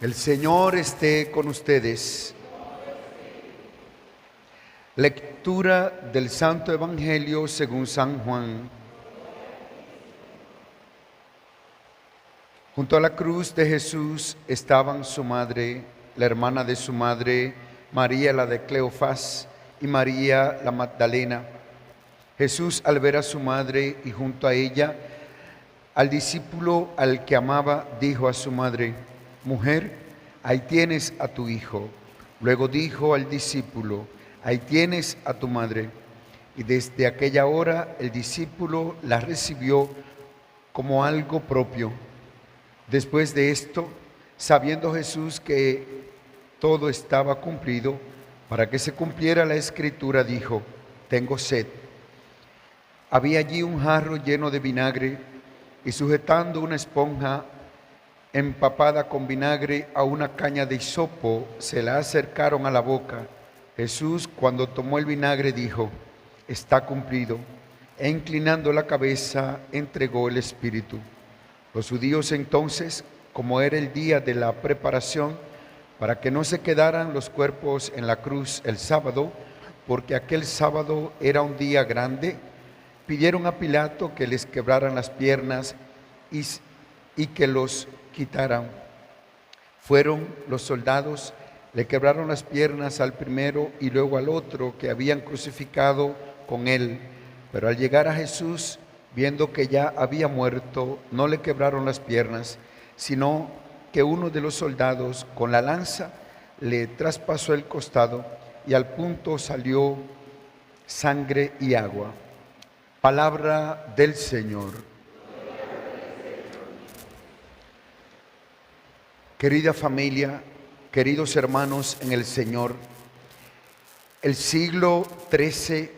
El Señor esté con ustedes. Lectura del Santo Evangelio según San Juan. Junto a la cruz de Jesús estaban su madre, la hermana de su madre, María la de Cleofás y María la Magdalena. Jesús, al ver a su madre y junto a ella al discípulo al que amaba, dijo a su madre: Mujer, ahí tienes a tu hijo. Luego dijo al discípulo: Ahí tienes a tu madre. Y desde aquella hora el discípulo la recibió como algo propio. Después de esto, sabiendo Jesús que todo estaba cumplido, para que se cumpliera la escritura, dijo: Tengo sed. Había allí un jarro lleno de vinagre, y sujetando una esponja empapada con vinagre a una caña de hisopo, se la acercaron a la boca. Jesús, cuando tomó el vinagre, dijo: Está cumplido. E inclinando la cabeza, entregó el espíritu. Los judíos entonces, como era el día de la preparación, para que no se quedaran los cuerpos en la cruz el sábado, porque aquel sábado era un día grande, pidieron a Pilato que les quebraran las piernas y que los quitaran. Fueron los soldados, le quebraron las piernas al primero y luego al otro que habían crucificado con él. Pero al llegar a Jesús, viendo que ya había muerto, no le quebraron las piernas, sino que uno de los soldados con la lanza le traspasó el costado y al punto salió sangre y agua. Palabra del Señor. Querida familia, queridos hermanos en el Señor, el siglo XIII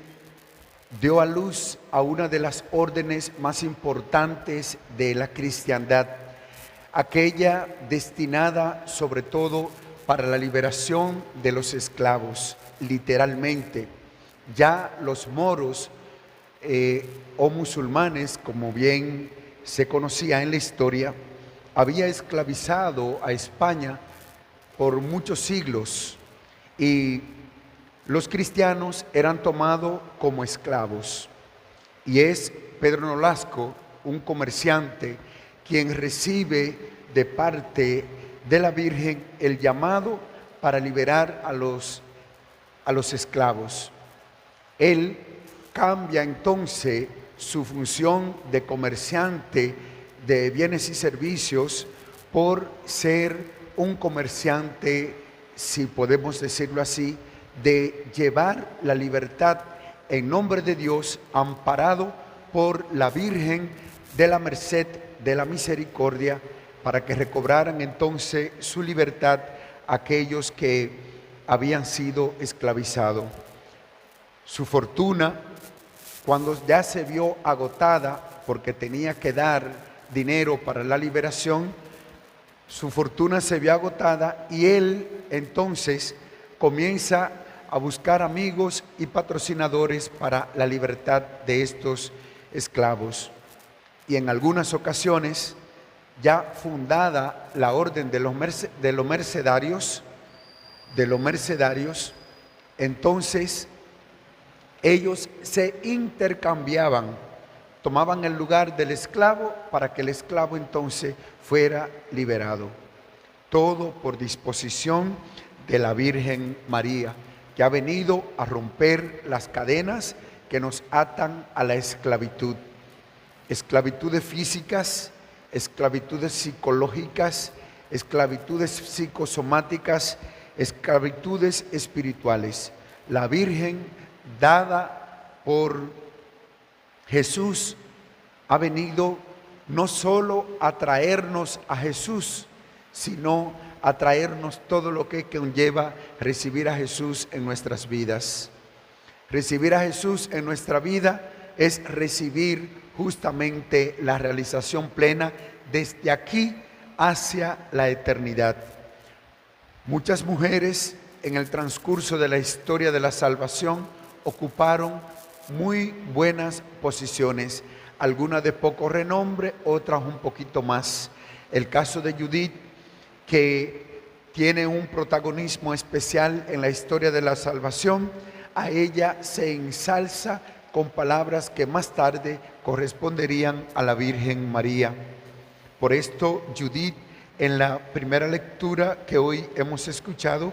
dio a luz a una de las órdenes más importantes de la cristiandad, aquella destinada sobre todo para la liberación de los esclavos, literalmente. Ya los moros o musulmanes, como bien se conocía en la historia, había esclavizado a España por muchos siglos y los cristianos eran tomados como esclavos. Y es Pedro Nolasco, un comerciante, quien recibe de parte de la Virgen el llamado para liberar a los esclavos. Él cambia entonces su función de comerciante de bienes y servicios por ser un comerciante, si podemos decirlo así, de llevar la libertad en nombre de Dios, amparado por la Virgen de la Merced, de la Misericordia, para que recobraran entonces su libertad aquellos que habían sido esclavizados. Su fortuna, cuando ya se vio agotada porque tenía que dar dinero para la liberación, su fortuna se vio agotada y él entonces comienza a buscar amigos y patrocinadores para la libertad de estos esclavos. Y en algunas ocasiones, ya fundada la orden de los mercedarios, entonces ellos se intercambiaban, tomaban el lugar del esclavo para que el esclavo entonces fuera liberado. Todo por disposición de la Virgen María, que ha venido a romper las cadenas que nos atan a la esclavitud. Esclavitudes físicas, esclavitudes psicológicas, esclavitudes psicosomáticas, esclavitudes espirituales. La Virgen, dada por Jesús, ha venido no solo a traernos a Jesús, sino a traernos todo lo que conlleva recibir a Jesús en nuestras vidas. Recibir a Jesús en nuestra vida es recibir justamente la realización plena desde aquí hacia la eternidad. Muchas mujeres en el transcurso de la historia de la salvación ocuparon muy buenas posiciones, algunas de poco renombre, otras un poquito más. El caso de Judith, que tiene un protagonismo especial en la historia de la salvación. A ella se ensalza con palabras que más tarde corresponderían a la Virgen María. Por esto, Judith, en la primera lectura que hoy hemos escuchado,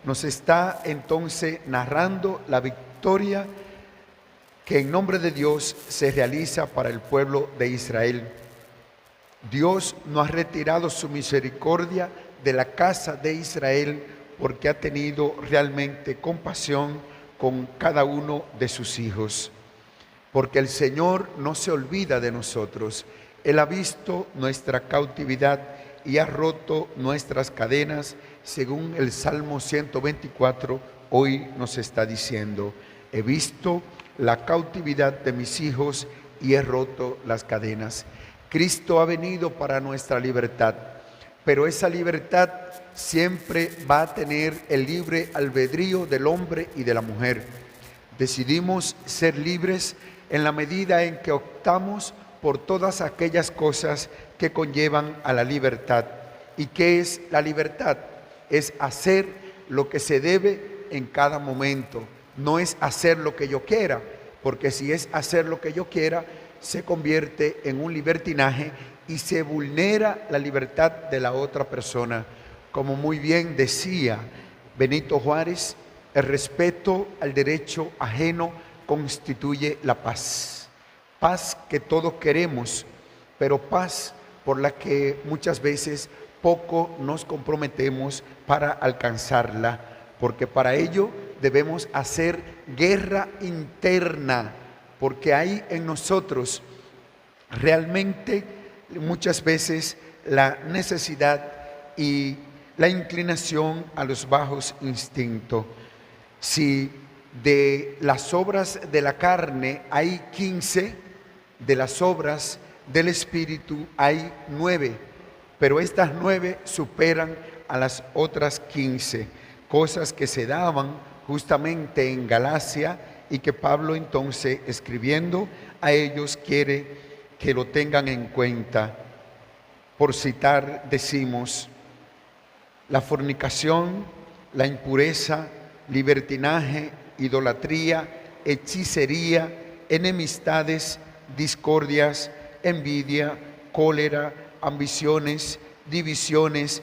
nos está entonces narrando la victoria que en nombre de Dios se realiza para el pueblo de Israel. Dios no ha retirado su misericordia de la casa de Israel porque ha tenido realmente compasión con cada uno de sus hijos. Porque el Señor no se olvida de nosotros. Él ha visto nuestra cautividad y ha roto nuestras cadenas, según el Salmo 124 hoy nos está diciendo. He visto la cautividad de mis hijos y he roto las cadenas. Cristo ha venido para nuestra libertad, pero esa libertad siempre va a tener el libre albedrío del hombre y de la mujer. Decidimos ser libres en la medida en que optamos por todas aquellas cosas que conllevan a la libertad. ¿Y qué es la libertad? Es hacer lo que se debe en cada momento. No es hacer lo que yo quiera, porque si es hacer lo que yo quiera, se convierte en un libertinaje y se vulnera la libertad de la otra persona. Como muy bien decía Benito Juárez, el respeto al derecho ajeno constituye la paz. Paz que todos queremos, pero paz por la que muchas veces poco nos comprometemos para alcanzarla, porque para ello debemos hacer guerra interna, porque hay en nosotros realmente muchas veces la necesidad y la inclinación a los bajos instintos. Si de las obras de la carne hay 15, de las obras del Espíritu hay 9, pero estas 9 superan a las otras 15, cosas que se daban justamente en Galacia y que Pablo entonces, escribiendo a ellos, quiere que lo tengan en cuenta. Por citar, decimos, la fornicación, la impureza, libertinaje, idolatría, hechicería, enemistades, discordias, envidia, cólera, ambiciones, divisiones,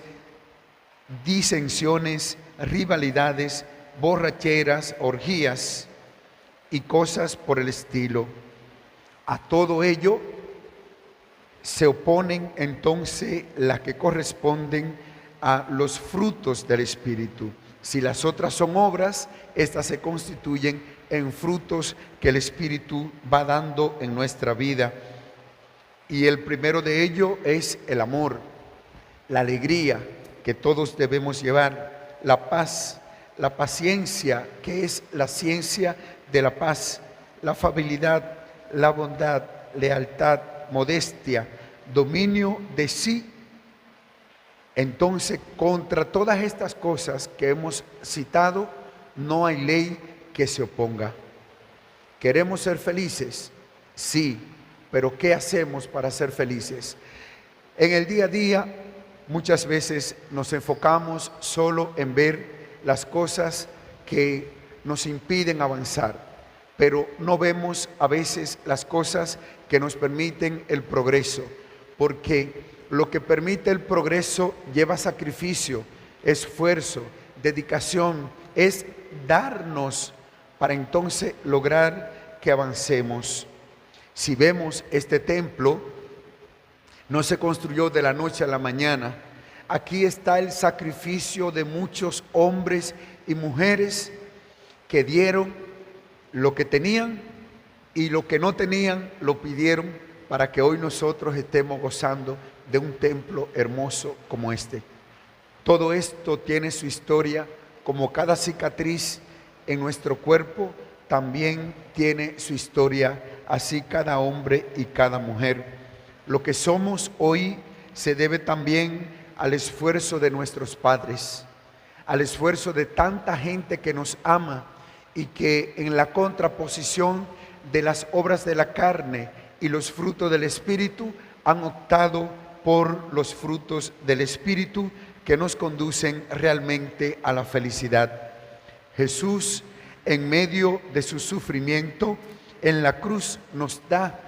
disensiones, rivalidades, borracheras, orgías y cosas por el estilo. A todo ello se oponen entonces las que corresponden a los frutos del Espíritu. Si las otras son obras, estas se constituyen en frutos que el Espíritu va dando en nuestra vida. Y el primero de ello es el amor, la alegría que todos debemos llevar, la paz, la paciencia, que es la ciencia de la paz, la afabilidad, la bondad, lealtad, modestia, dominio de sí. Entonces, contra todas estas cosas que hemos citado, no hay ley que se oponga. ¿Queremos ser felices? Sí, pero ¿qué hacemos para ser felices? En el día a día, muchas veces nos enfocamos solo en ver las cosas que nos impiden avanzar, pero no vemos a veces las cosas que nos permiten el progreso, porque lo que permite el progreso lleva sacrificio, esfuerzo, dedicación, es darnos para entonces lograr que avancemos. Si vemos este templo, no se construyó de la noche a la mañana. Aquí está el sacrificio de muchos hombres y mujeres que dieron lo que tenían y lo que no tenían lo pidieron para que hoy nosotros estemos gozando de un templo hermoso como este. Todo esto tiene su historia, como cada cicatriz en nuestro cuerpo también tiene su historia, así cada hombre y cada mujer. Lo que somos hoy se debe también al esfuerzo de nuestros padres, al esfuerzo de tanta gente que nos ama y que en la contraposición de las obras de la carne y los frutos del Espíritu han optado por los frutos del Espíritu, que nos conducen realmente a la felicidad. Jesús, en medio de su sufrimiento en la cruz, nos da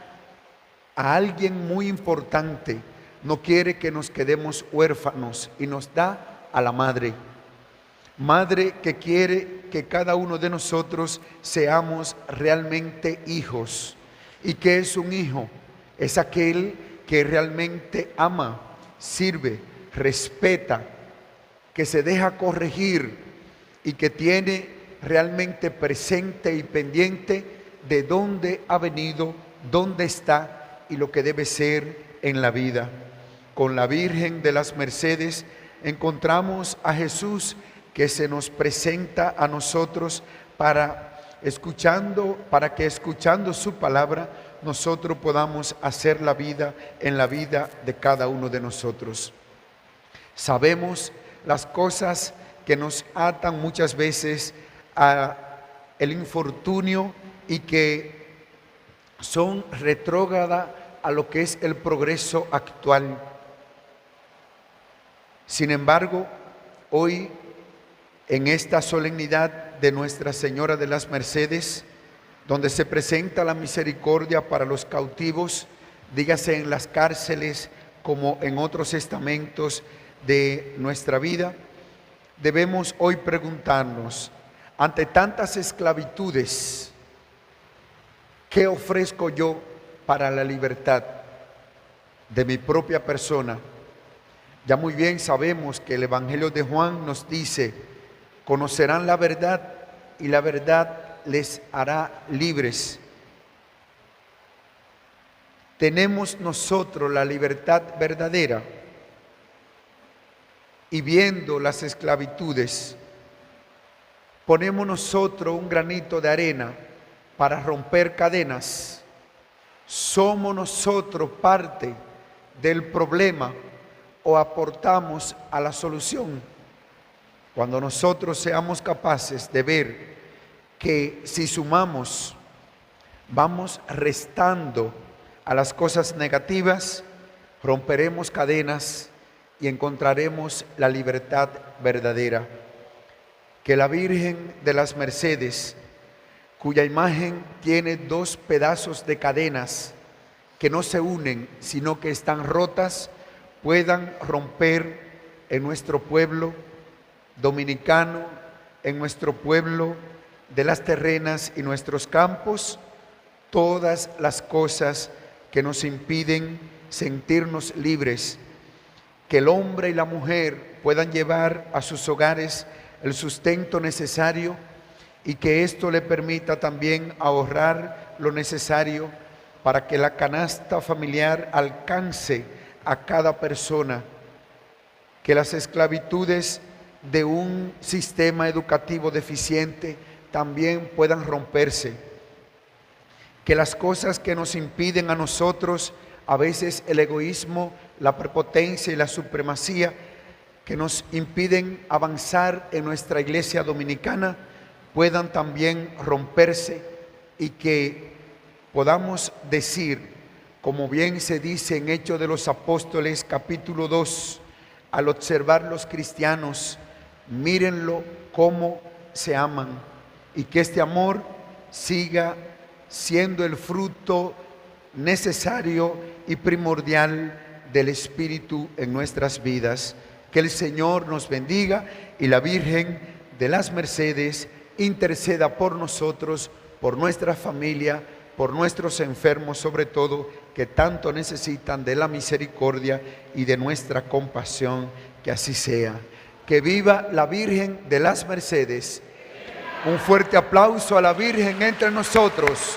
a alguien muy importante. No quiere que nos quedemos huérfanos y nos da a la madre. Madre que quiere que cada uno de nosotros seamos realmente hijos. ¿Y qué es un hijo? Es aquel que realmente ama, sirve, respeta, que se deja corregir y que tiene realmente presente y pendiente de dónde ha venido, dónde está y lo que debe ser en la vida. Con la Virgen de las Mercedes encontramos a Jesús que se nos presenta a nosotros para que escuchando su palabra nosotros podamos hacer la vida en la vida de cada uno de nosotros. Sabemos las cosas que nos atan muchas veces a el infortunio y que son retrógradas a lo que es el progreso actual. Sin embargo, hoy en esta solemnidad de Nuestra Señora de las Mercedes, donde se presenta la misericordia para los cautivos, dígase en las cárceles como en otros estamentos de nuestra vida, debemos hoy preguntarnos, ante tantas esclavitudes, ¿qué ofrezco yo para la libertad de mi propia persona? Ya muy bien sabemos que el Evangelio de Juan nos dice: conocerán la verdad y la verdad les hará libres. ¿Tenemos nosotros la libertad verdadera? Y viendo las esclavitudes, ponemos nosotros un granito de arena para romper cadenas. ¿Somos nosotros parte del problema o aportamos a la solución? Cuando nosotros seamos capaces de ver que si sumamos, vamos restando a las cosas negativas, romperemos cadenas y encontraremos la libertad verdadera. Que la Virgen de las Mercedes, cuya imagen tiene dos pedazos de cadenas que no se unen, sino que están rotas, puedan romper en nuestro pueblo dominicano, en nuestro pueblo de las terrenas y nuestros campos, todas las cosas que nos impiden sentirnos libres, que el hombre y la mujer puedan llevar a sus hogares el sustento necesario y que esto le permita también ahorrar lo necesario para que la canasta familiar alcance a cada persona, que las esclavitudes de un sistema educativo deficiente también puedan romperse, que las cosas que nos impiden a nosotros, a veces el egoísmo, la prepotencia y la supremacía, que nos impiden avanzar en nuestra iglesia dominicana, puedan también romperse y que podamos decir, como bien se dice en Hechos de los Apóstoles capítulo 2, al observar los cristianos, mírenlo cómo se aman, y que este amor siga siendo el fruto necesario y primordial del Espíritu en nuestras vidas. Que el Señor nos bendiga y la Virgen de las Mercedes interceda por nosotros, por nuestra familia, por nuestros enfermos sobre todo, que tanto necesitan de la misericordia y de nuestra compasión. Que así sea. Que viva la Virgen de las Mercedes. Un fuerte aplauso a la Virgen entre nosotros.